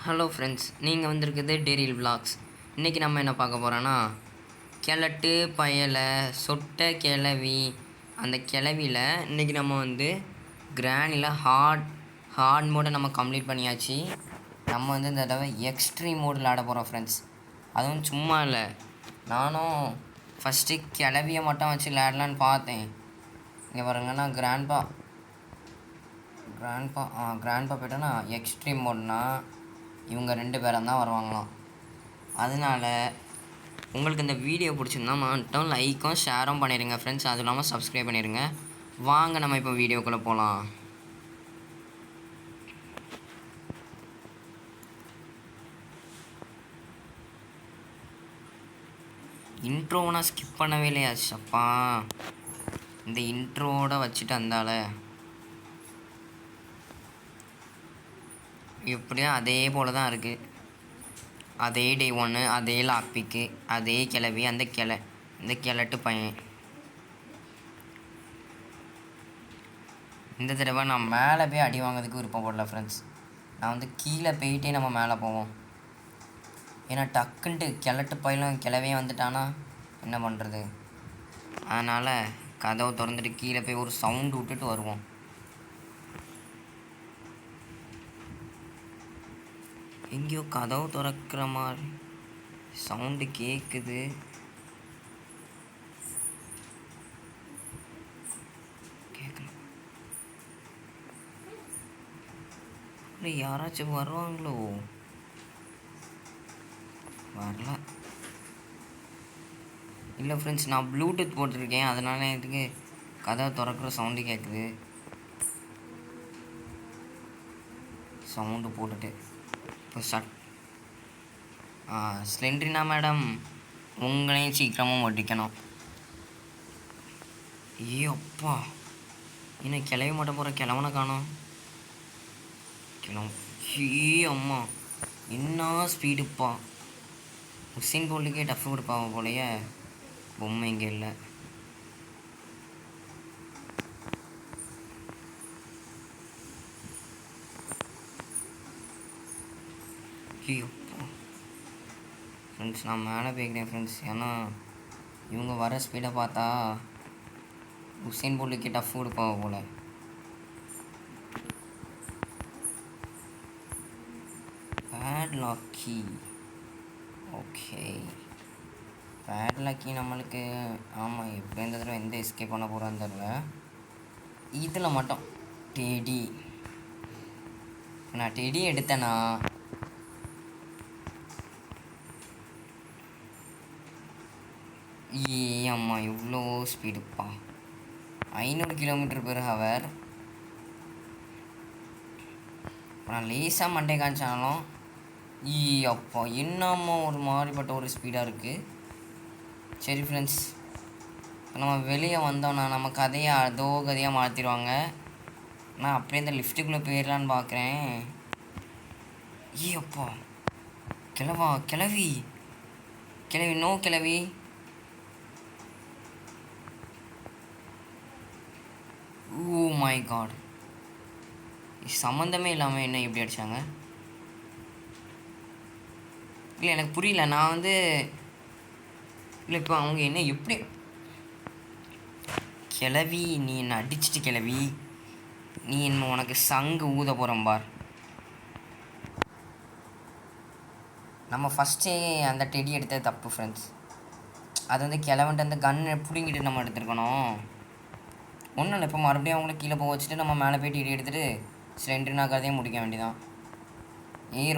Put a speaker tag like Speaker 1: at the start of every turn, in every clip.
Speaker 1: Hello friends, நீங்கள் வந்திருக்குது Daryl vlogs. இன்றைக்கி நம்ம என்ன பார்க்க போகிறோன்னா, கிழட்டு பயலை சொட்ட கிளவி. அந்த கிளவியில் இன்றைக்கி நம்ம கிரானியில் ஹார்ட் மோடை நம்ம கம்ப்ளீட் பண்ணியாச்சு. நம்ம இந்த தடவை எக்ஸ்ட்ரீம் மோடில் ஆட போகிறோம் ஃப்ரெண்ட்ஸ். அதுவும் சும்மா இல்லை, நானும் ஃபஸ்ட்டு கிளவியை மட்டும் வச்சு விளையாடலான்னு பார்த்தேன். இங்கே பாருங்கன்னா கிராண்ட்பா போய்ட்டோன்னா எக்ஸ்ட்ரீம் மோட்னா இவங்க 2 பேரும் தான் வருவாங்களாம். அதனால் உங்களுக்கு இந்த வீடியோ பிடிச்சிருந்தா மட்டும் லைக்கும் ஷேரும் பண்ணிடுங்க ஃப்ரெண்ட்ஸ். அதுவும் இல்லாமல் சப்ஸ்கிரைப் பண்ணிடுங்க. வாங்க நம்ம இப்போ வீடியோக்குள்ளே போகலாம். இன்ட்ரோவை நான் ஸ்கிப் பண்ணவே இல்லையாச்சப்பா. இந்த இன்ட்ரோவோட வச்சுட்டு அந்தால எப்படியோ அதே போல் தான் இருக்குது. அதே டே 1, அதே லாக்பிக்கு, அதே கிளவி, இந்த கிழட்டு பையன். இந்த தடவை நான் மேலே போய் அடி வாங்கிறதுக்கு விருப்பப்படல ஃப்ரெண்ட்ஸ். நான் கீழே போயிட்டே நம்ம மேலே போவோம். ஏன்னா டக்குன்ட்டு கிழட்டு பையலும் கிளவே வந்துட்டானா என்ன பண்ணுறது. அதனால் கதவை திறந்துட்டு கீழே போய் ஒரு சவுண்டு விட்டுட்டு வருவோம். எங்கேயோ கதவு திறக்கிற மாதிரி சவுண்டு கேட்குது. கேட்கலாம், யாராச்சும் வருவாங்களோ? வரல. இல்லை ஃப்ரெண்ட்ஸ், நான் ப்ளூடூத் போட்டிருக்கேன், அதனால எனக்கு கதவை திறக்கிற சவுண்டு கேட்குது. சவுண்டு போட்டுட்டு இப்போ ஸ்லெண்ட்ரினா மேடம், உங்களையும் சீக்கிரமாக முடிக்கணும். அப்பா, இன்னும் கிளவி மட்டும் போகிற கிழவனை காணோம். அம்மா, என்ன ஸ்பீடுப்பா. உசேன் போல்ட்டுக்கே டஃப் கொடுப்பாங்க போலையே. பொம்மை இங்கே இல்லை. ஃப்ரெண்ட்ஸ், நான் மேலே போய்க்கிறேன் ஃப்ரெண்ட்ஸ். ஏன்னா இவங்க வர ஸ்பீடை பார்த்தா உசேன் போல்ட்டுக்கே டஃப் கொடுப்பாங்க போல். பேட் லாக்கி. ஓகே, பேட் லாக்கி நம்மளுக்கு. ஆமாம், எப்படி இந்த தடவை எந்த எஸ்கேப் பண்ண போகிறான்னு தெரியல. இதில் மட்டும் டெடி. நான் டெடி எடுத்தேன்னா அம்மா இவ்வளோ ஸ்பீடுப்பா. 500 km/h. நான் லேசாக மண்டே காமிச்சாலும் அப்பா என்னம்மா ஒரு மாதிரிப்பட்ட ஒரு ஸ்பீடாக இருக்குது. சரி ஃப்ரெண்ட்ஸ், நம்ம வெளியே வந்தோன்னா நம்ம கதையாக மாற்றிடுவாங்க. நான் அப்படியே இந்த லிஃப்ட்டுக்குள்ளே போயிடலான்னு பார்க்குறேன். அப்பா, கிளவி நோ கிளவி. ஓ மை காட், சம்மந்தமே இல்லாமல் என்ன இப்படி அடித்தாங்க? இல்லை, எனக்கு புரியல. நான் இல்லை, இப்போ அவங்க என்ன எப்படி கிளவி, நீ என்ன அடிச்சிட்டு கிளவி, நீ என்ன உனக்கு சங்கு ஊத போகிறோம் பார். நம்ம ஃபஸ்ட்டே அந்த டெடி எடுத்தது தப்பு ஃப்ரெண்ட்ஸ். அது கிளவன்ட்டு அந்த கன்னை பிடிங்கிட்டு நம்ம எடுத்துருக்கணும். ஒன்றும் இல்லை, இப்போ மறுபடியும் அவங்கள கீழே போக வச்சுட்டு நம்ம மேலே போய்ட்டு இடி எடுத்துகிட்டு ஸ்லெண்ட்ரினா கதையும் முடிக்க வேண்டியதான்.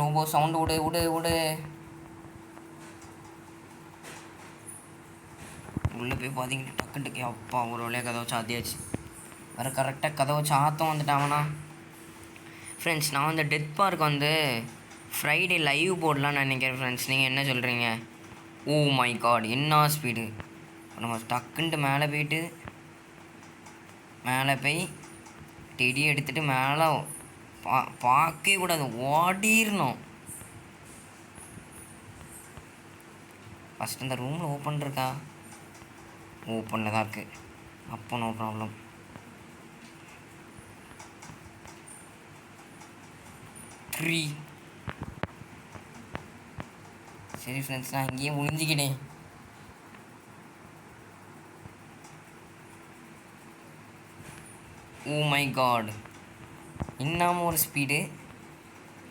Speaker 1: ரொம்ப சவுண்டு விடு. உள்ளே போய் பார்த்தீங்கன்னா டக்குன்ட்டு அப்பா ஒரு வழியாக கதவை சாத்தியாச்சு. வேறு கரெக்டாக கதவை சாத்தம் வந்துட்டாங்கன்னா ஃப்ரெண்ட்ஸ். நான் டெத் பார்க் ஃப்ரைடே லைவ் போடலான்னு நினைக்கிறேன் ஃப்ரெண்ட்ஸ். நீங்கள் என்ன சொல்கிறீங்க? ஓ மை காட், என்ன ஸ்பீடு. நம்ம டக்குன்ட்டு மேலே போய் டெடி எடுத்துகிட்டு மேலே பார்க்கவே கூடாது, ஓடிடணும். ஃபஸ்ட் இந்த ரூமில் ஓப்பன் இருக்கா? ஓப்பனில் தான் இருக்குது. அப்போ நோ ப்ராப்ளம். சரி ஃப்ரெண்ட்ஸ், நான் இங்கேயே ஒளிஞ்சிக்கிட்டேன். ஓ மை காட், இன்னமும் ஒரு ஸ்பீடு.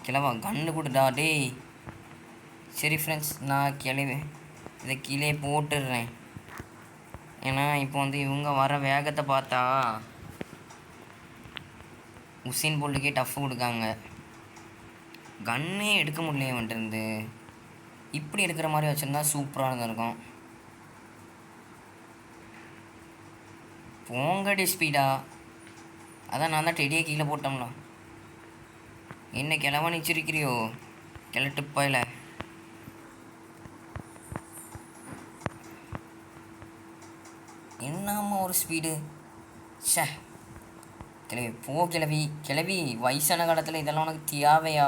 Speaker 1: கிளவா கண்ணு கொடுடா டேய். சரி ஃப்ரெண்ட்ஸ், நான் இதை கீழே போட்டுடுறேன். ஏன்னா இப்போ வந்து இவங்க வர வேகத்தை பார்த்தா உசேன் போல்ட்டுக்கே டஃப் கொடுக்காங்க. கன்னே எடுக்க முடியல வந்துருந்து. இப்படி எடுக்கிற மாதிரி வச்சுருந்தா சூப்பராக இருந்திருக்கும். போங்கடி ஸ்பீடா. அதான் நான் தான் டெடியே கீழே போட்டோம்ல. என்ன கிளவா நிச்சிருக்கிறியோ கிளட்டுப்பாயில். என்னம்மா ஒரு ஸ்பீடு. ஷே கிளவி போ கிளவி. கிளவி வயசான காலத்தில் இதெல்லாம் உனக்கு தேவையா?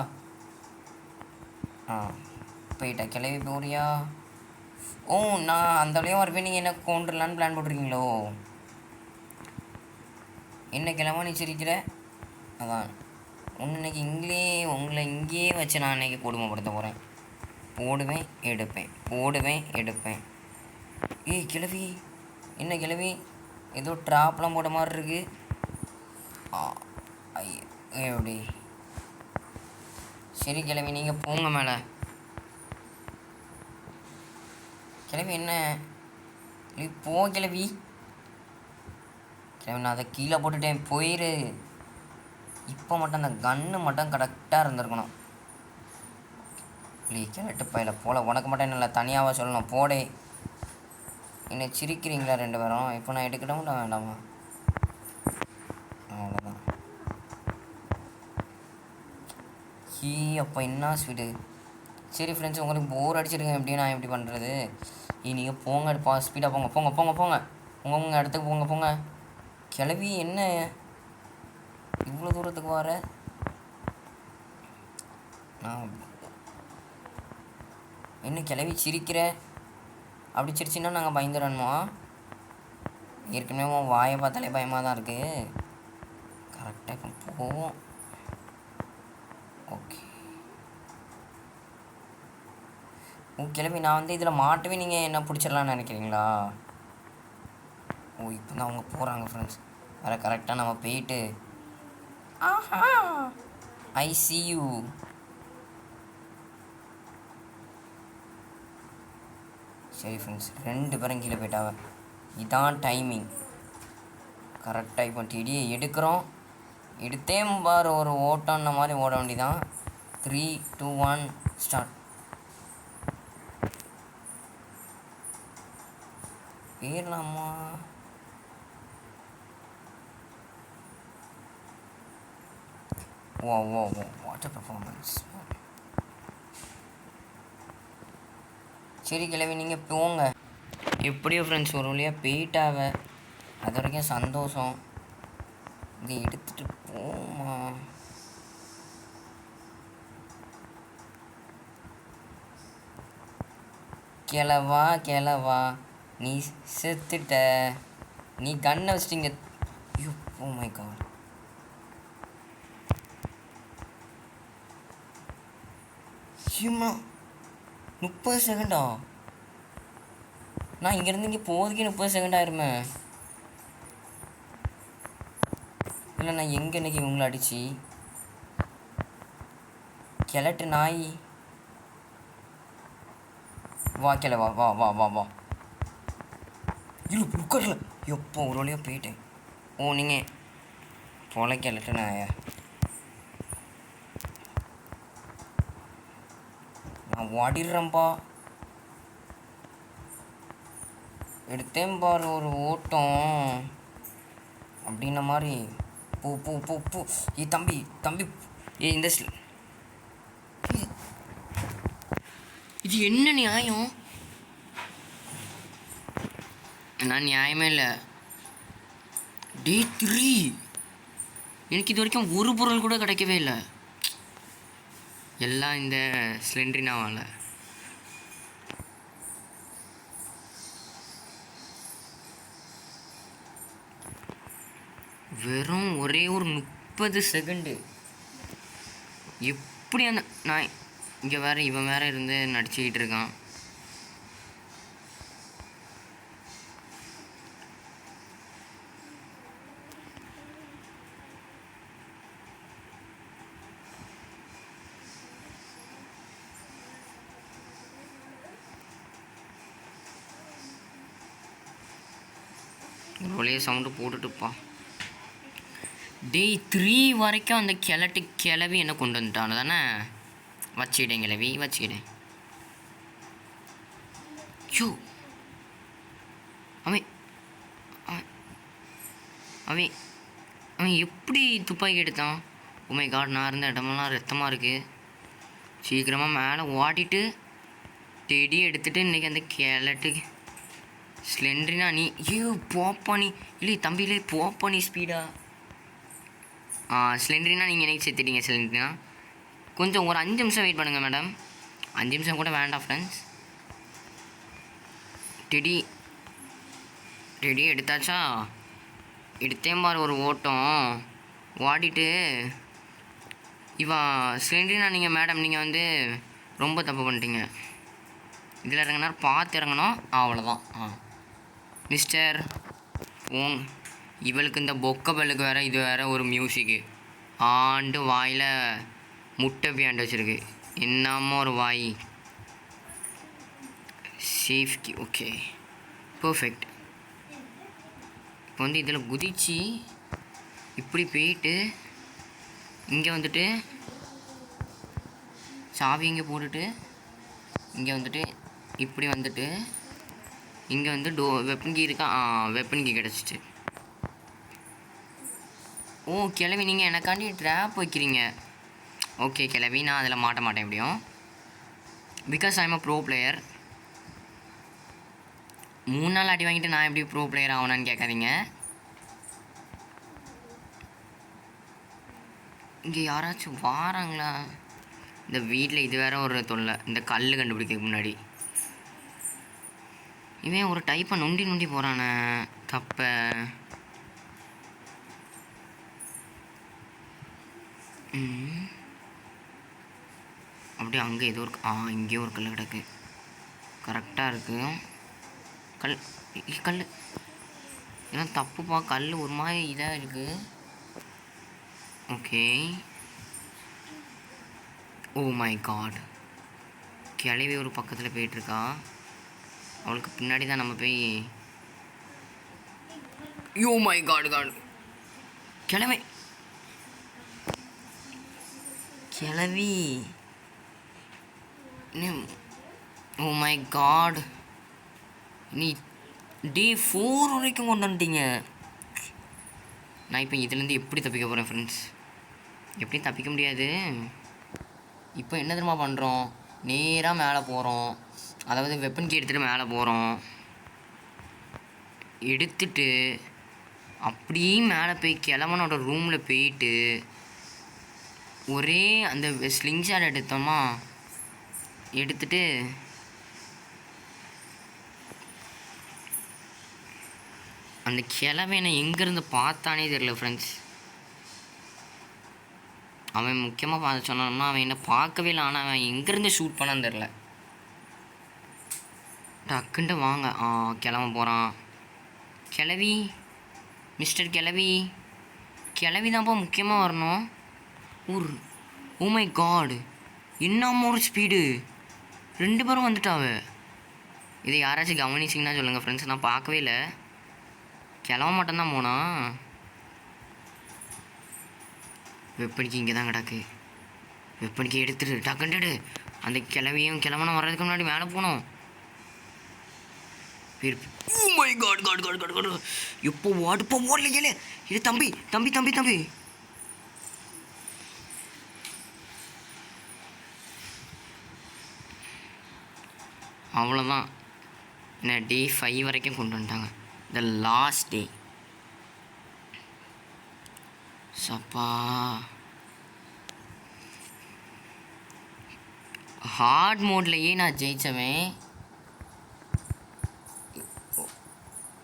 Speaker 1: போயிட்டா கிளவி போறியா? ஓ, நான் அந்த வழியாக வரப்போ நீங்கள் என்ன கொண்டுடலான்னு பிளான் போட்டிருக்கீங்களோ? என்ன கிளம்ப நிச்சிருக்கிற? அதான் ஒன்று இன்னைக்கு உங்களை இங்கேயே வச்சு நான் இன்றைக்கி கொடுமைப்படுத்த போகிறேன். போடுவேன் எடுப்பேன். ஏய் கிளவி, என்ன கிளவி ஏதோ ட்ராப்லாம் போட்ட மாதிரி இருக்கு. எப்படி? சரி கிளவி, நீங்கள் போங்க மேலே. கிளவி என்ன போ கிளவி. கிளவி நான் அதை கீழே போட்டுட்டேன், போயிரு. இப்போ மட்டும் அந்த கன்று மட்டும் கரெக்டாக இருந்திருக்கணும். கிளட்டு பையில போல உனக்கு மட்டும் என்ன தனியாக சொல்லணும். போடே. என்னை சிரிக்கிறீங்களா 2 பேரும்? இப்போ நான் எடுக்கணும்ல வேண்டாமா? அவ்வளோதான். அப்போ என்ன ஸ்வீடு. சரி ஃப்ரெண்ட்ஸ், உங்களுக்கு போர் அடிச்சிருக்கேன். எப்படி நான் எப்படி பண்ணுறது? நீங்கள் போங்க, ஸ்பீடாக போங்க. உங்கள் இடத்துக்கு போங்க. கிளவி என்ன இவ்வளோ தூரத்துக்கு வர? நான் என்ன கிளவி சிரிக்கிற? அப்படி சிரிச்சின்னா நாங்கள் பயந்துடணுமா? ஏற்கனவே உன் வாயை பார்த்தாலே பயமாக தான் இருக்குது. கரெக்டாக போவோம். ஓகே. கிளவி நான் வந்து இதில் மாட்டவே நீங்கள் என்ன பிடிச்சிடலான்னு நினைக்கிறீங்களா? ஓ, இப்போ தான் அவங்க போகிறாங்க ஃப்ரெண்ட்ஸ். வேறு கரெக்டாக நம்ம போயிட்டு ஆஹா ஐ சி யூ. சரி ஃப்ரெண்ட்ஸ், 2 பேரும் கீழே போயிட்டாவ. இதான் டைமிங் கரெக்டாக. இப்போ டிடியை எடுக்கிறோம். எடுத்தேன் பார், ஒரு ஓட்டம்ன மாதிரி ஓட வேண்டிதான். 3, 2, 1 ஸ்டார்ட். ஏறலாமா? Oh what a performance. சரி கிளவி, நீங்கள் போங்க. எப்படியோ ஃப்ரெண்ட்ஸ் ஒரு வழியாக போயிட்டாவ. அது வரைக்கும் சந்தோஷம். இதை எடுத்துகிட்டு போமா. கிளவா நீ செத்துட்ட. நீ கண்ணை வச்சிட்டிங்க. ஐயோ, ஓ மை காட். ஐயோ, 30 செகண்டா? நான் இங்கேருந்து இங்கே போகிறதுக்கே 30 செகண்ட் ஆயிருமே. இல்லை, நான் எங்கே இன்னைக்கு இவங்களை அடிச்சு கிளட்டு நாய். வா கிளவா, வா. இல்லை உட்காரல. எப்போ ஒரு வழியாக போயிட்டேன். ஓ, நீங்கள் போல கிளட்டு நாயா. நான் ஓடிடுறேன்ப்பா. எடுத்தேன் பாரு ஒரு ஓட்டம் அப்படின்ன மாதிரி. போ. ஏ தம்பி. ஏ இந்த இது என்ன நியாயம்? நான் நியாயமே இல்லை. டே 3 எனக்கு இது வரைக்கும் ஒரு பொருள் கூட கிடைக்கவே இல்லை. எல்லாம் இந்த ஸ்லெண்ட்ரினாவால். வெறும் ஒரே ஒரு 30 செகண்டு. எப்படி அந்த நான் இங்கே இவன் வேறு இருந்து நடிச்சுக்கிட்டு இருக்கான். ஒரு வழியாக சவுண்டு போட்டுட்டுப்பா. டேய் 3 வரைக்கும் அந்த கிளவி என்ன கொண்டு வந்துட்டான் தானே. வச்சுக்கிட்டேன் கிளவி வச்சுக்கிட்டேன். ஷூ அவன் அவன் அவன் எப்படி துப்பாக்கி எடுத்தான்? உமை காட், நான் இருந்த இடமெல்லாம் ரத்தமாக இருக்குது. சீக்கிரமாக மேலே ஓட்டிட்டு டெடி எடுத்துகிட்டு இன்றைக்கி அந்த கிளட்டு ஸ்லெண்ட்ரினா நீ போப்பா நீ இல்லை தம்பியிலே போப்பா நீ ஸ்பீடா. ஸ்லெண்ட்ரினா நீங்கள் எனக்கு சேர்த்துட்டீங்க. ஸ்லெண்ட்ரினா கொஞ்சம் ஒரு 5 நிமிஷம் வெயிட் பண்ணுங்கள் மேடம். 5 நிமிஷம் கூட வேண்டாம் ஃப்ரெண்ட்ஸ். டெடி எடுத்தாச்சா? எடுத்தேன் பாரு ஒரு ஓட்டம் ஓடிட்டு. ஸ்லெண்ட்ரினா நீங்கள் மேடம் நீங்கள் வந்து ரொம்ப தப்பு பண்ணிட்டீங்க. இதில் இறங்கினா பார்த்து இறங்கணும், அவ்வளோதான். மிஸ்டர் இவளுக்கு இந்த பொக்க பல்லுக்கு வேறு இது வேறு ஒரு மியூசிக்கு ஆண்டு வாயில் முட்டை பியாண்டு வச்சுருக்கு. என்னமோ ஒரு வாய். Safety okay perfect. இப்போ வந்து இதில் குதிச்சு இப்படி போயிட்டு இங்கே வந்துட்டு சாவி இங்கே போட்டுட்டு இங்கே வந்துட்டு இப்படி வந்துட்டு இங்கே வந்து வெப்பன் கீ இருக்கா. வெப்பன் கீ கிடச்சிச்சு. கிளவி நீங்கள் எனக்காண்டி ட்ராப் வைக்கிறீங்க. ஓகே கிளவி, நான் அதில் மாட்ட மாட்டேன் எப்படியும். Because I am a bro player. 3 நாள் அடி வாங்கிட்டு நான் எப்படி ப்ரோ பிளேயர் ஆகணும்னு கேட்காதீங்க. இங்கே யாராச்சும் வாராங்களா? இந்த வீட்டில் இது வேற ஒரு தொல்லை. இந்த கல் கண்டுபிடிக்கிறதுக்கு முன்னாடி இவன் ஒரு டைப்பை நொண்டி போகிறானே தப்ப. அப்படியே அங்கே ஏதோ ஒரு இங்கேயும் ஒரு கல் கிடக்கு. கரெக்டாக இருக்குது. கல் ஏன்னா தப்புப்பா. கல் ஒரு மாதிரி இதாக இருக்குது. ஓகே ஓ மை காட், கிளவி ஒரு பக்கத்தில் போயிட்டுருக்கா. அவளுக்கு பின்னாடி தான் நம்ம போய் யோ மை காட் கிளவி ஓ மை காட், நீ டே 4 வரைக்கும் கொண்டு வந்துட்டீங்க. நான் இப்போ இதுலேருந்து எப்படி தப்பிக்க போகிறேன் ஃப்ரெண்ட்ஸ்? எப்படி தப்பிக்க முடியாது. இப்போ என்ன தெரியுமா பண்ணுறோம்? நேராக மேலே போகிறோம். அதாவது வெப்பன் கீ எடுத்துகிட்டு மேலே போகிறோம். எடுத்துட்டு அப்படியே மேலே போய் கிழவனோட ரூமில் போயிட்டு ஒரே அந்த ஸ்லிங் ஷாட் எடுத்தோமா, எடுத்துட்டு அந்த கிழவனை எங்கேருந்து பார்த்தானே தெரியல ஃப்ரெண்ட்ஸ். அவன் முக்கியமாக பார்த்து சொன்னான்னா அவன் என்ன பார்க்கவே இல்லை. ஆனால் அவன் எங்கேருந்து ஷூட் பண்ணான்னு தெரில. டக்குன்ட்டு வாங்க. கிளம்ப போகிறான். கிளவி மிஸ்டர் கிளவி தான்ப்பா முக்கியமாக வரணும். ஓ மை காட், என்னம்மா ஒரு ஸ்பீடு. 2 பேரும் வந்துட்டாவ. இதை யாராச்சும் கவனிச்சிங்கன்னா சொல்லுங்கள் ஃப்ரெண்ட்ஸ். நான் பார்க்கவே இல்லை. கிளம்ப மட்டும்தான் போனா. வெப்பனிக்கு இங்கே தான் கிடக்கு. வெப்பனிக்கு எடுத்துட்டு டக்குன்ட்டு அந்த கிளவியும் கிளம்பணும் வர்றதுக்கு முன்னாடி மேலே போகணும். எப்போ ஓடுப்போ ஓடல கேளு. இது தம்பி அவ்வளோதான். என்ன டே 5 வரைக்கும் கொண்டு வந்துட்டாங்க. The last day. சப்பா ஹார்ட் மோட்லேயே நான் ஜெயித்தவன்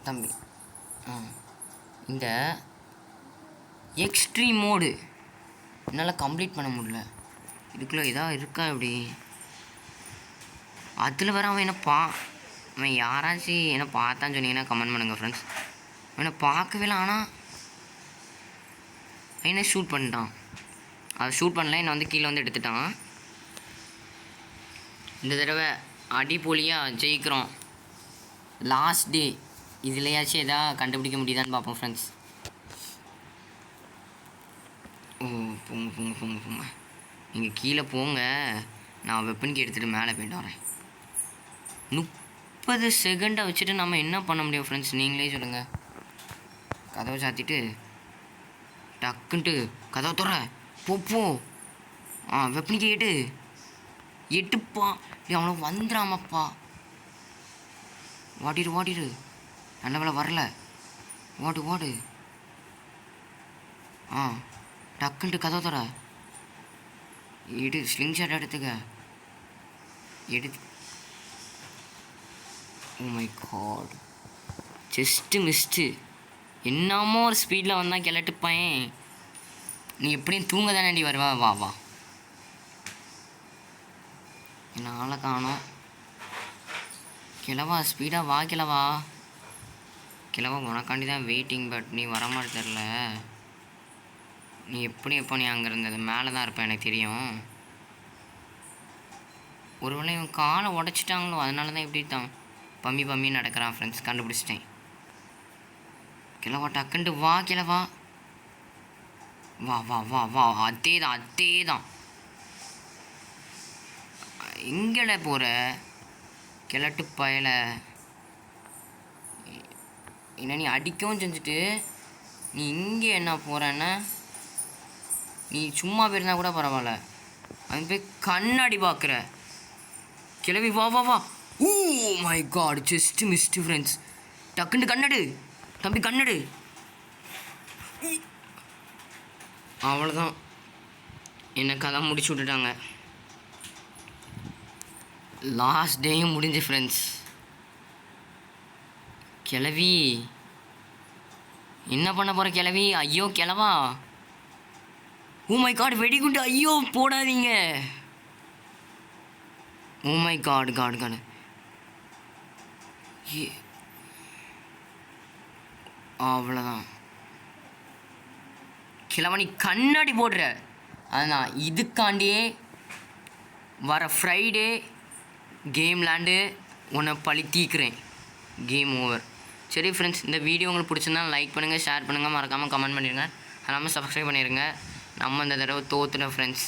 Speaker 1: தம்பி. இந்த எக்ஸ்ட்ரீம் மோடு என்னால் கம்ப்ளீட் பண்ண முடியல. இதுக்குள்ளே எதாவது இருக்கா இப்படி? அதில் வர அவன் அவன் யாராச்சும் என்ன பார்த்தான்னு சொன்னீங்கன்னா கமெண்ட் பண்ணுங்கள் ஃப்ரெண்ட்ஸ். அவனை பார்க்கவே இல்லை. ஆனால் என்ன ஷூட் பண்ணிட்டான். அதை ஷூட் பண்ணல, என்னை வந்து கீழே வந்து எடுத்துட்டான். இந்த தடவை அடிப்பொலியாக ஜெயிக்கிறோம். லாஸ்ட் டே இதுலையாச்சும் எதாவது கண்டுபிடிக்க முடியுதான்னு பார்ப்போம் ஃப்ரெண்ட்ஸ். ஓ போங்க போங்க போங்க போங்க, நீங்கள் கீழே போங்க, நான் வெப்பனுக்கு எடுத்துகிட்டு மேலே போய்ட்டு வரேன். 30 செகண்டை வச்சுட்டு நம்ம என்ன பண்ண முடியும் ஃப்ரெண்ட்ஸ், நீங்களே சொல்லுங்கள். கதவை சாத்திட்டு டக்குன்ட்டு கதவை துற போ. வெப்பனிக்கு எட்டுப்பா, அவனை வந்துடாமப்பா. வாடிடு நல்ல வேலை வரல. ஓடு. டக்குன்ட்டு கதவை துற. ஸ்லிங் ஷாட் எடுத்துக்க. Oh my God, just missed. என்னமோ ஒரு ஸ்பீடில் வந்தால் கிளட்டுப்பாயன். நீ எப்படியும் தூங்க தானேடி வருவா. வா என்னால் காணோம். கிளவா ஸ்பீடாக வா கிளவா உனக்காண்டி தான் வெயிட்டிங். பட் நீ வர மாதிரி தெரில. நீ எப்போ நீ அங்கே இருந்தது மேலே தான் இருப்பேன் எனக்கு தெரியும். ஒருவேளை இவன் காலை உடச்சிட்டாங்களோ, அதனால தான் எப்படி தான் பம்மி நடக்கிறான் ஃப்ரெண்ட்ஸ். கண்டுபிடிச்சிட்டேன். கிளவா டக்குன்ட்டு வா கிளவா. வா அதே தான். எங்கட போகிற கிழட்டு பயல? என்ன நீ அடிக்கவும் செஞ்சுட்டு நீ இங்கே என்ன போகிறன்னா, நீ சும்மா போயிருந்தா கூட பரவாயில்ல, அவன் போய் கண்ணாடி பார்க்குற. கிளவி வா. Oh my God, just missed friends. டக்குன்னு கண்ணடு தம்பி, கண்ணடு. அவ்வளோதான், என்ன கதை முடிச்சு விட்டுட்டாங்க. லாஸ்ட் டேயும் முடிஞ்சு ஃப்ரெண்ட்ஸ். கிளவி என்ன பண்ண போகிற கிளவி? ஐயோ கிளவா, ஓ மை காட் வெடிகுண்டு. ஐயோ போடாதீங்க. Oh my God. அவ்வளோதான் கிழவனி கண்ணாடி போடுற. அதுதான் இதுக்காண்டியே வர ஃப்ரைடே கேம் விளாண்டு உன்னை பழி தீக்கிறேன். Game over. சரி ஃப்ரெண்ட்ஸ், இந்த வீடியோ உங்களுக்கு பிடிச்சிருந்தா லைக் பண்ணுங்கள், ஷேர் பண்ணுங்கள், மறக்காமல் கமெண்ட் பண்ணிடுங்க. அது இல்லாமல் சப்ஸ்கிரைப் பண்ணிடுங்க. நம்ம இந்த தடவை தோத்துட்டோம் ஃப்ரெண்ட்ஸ்.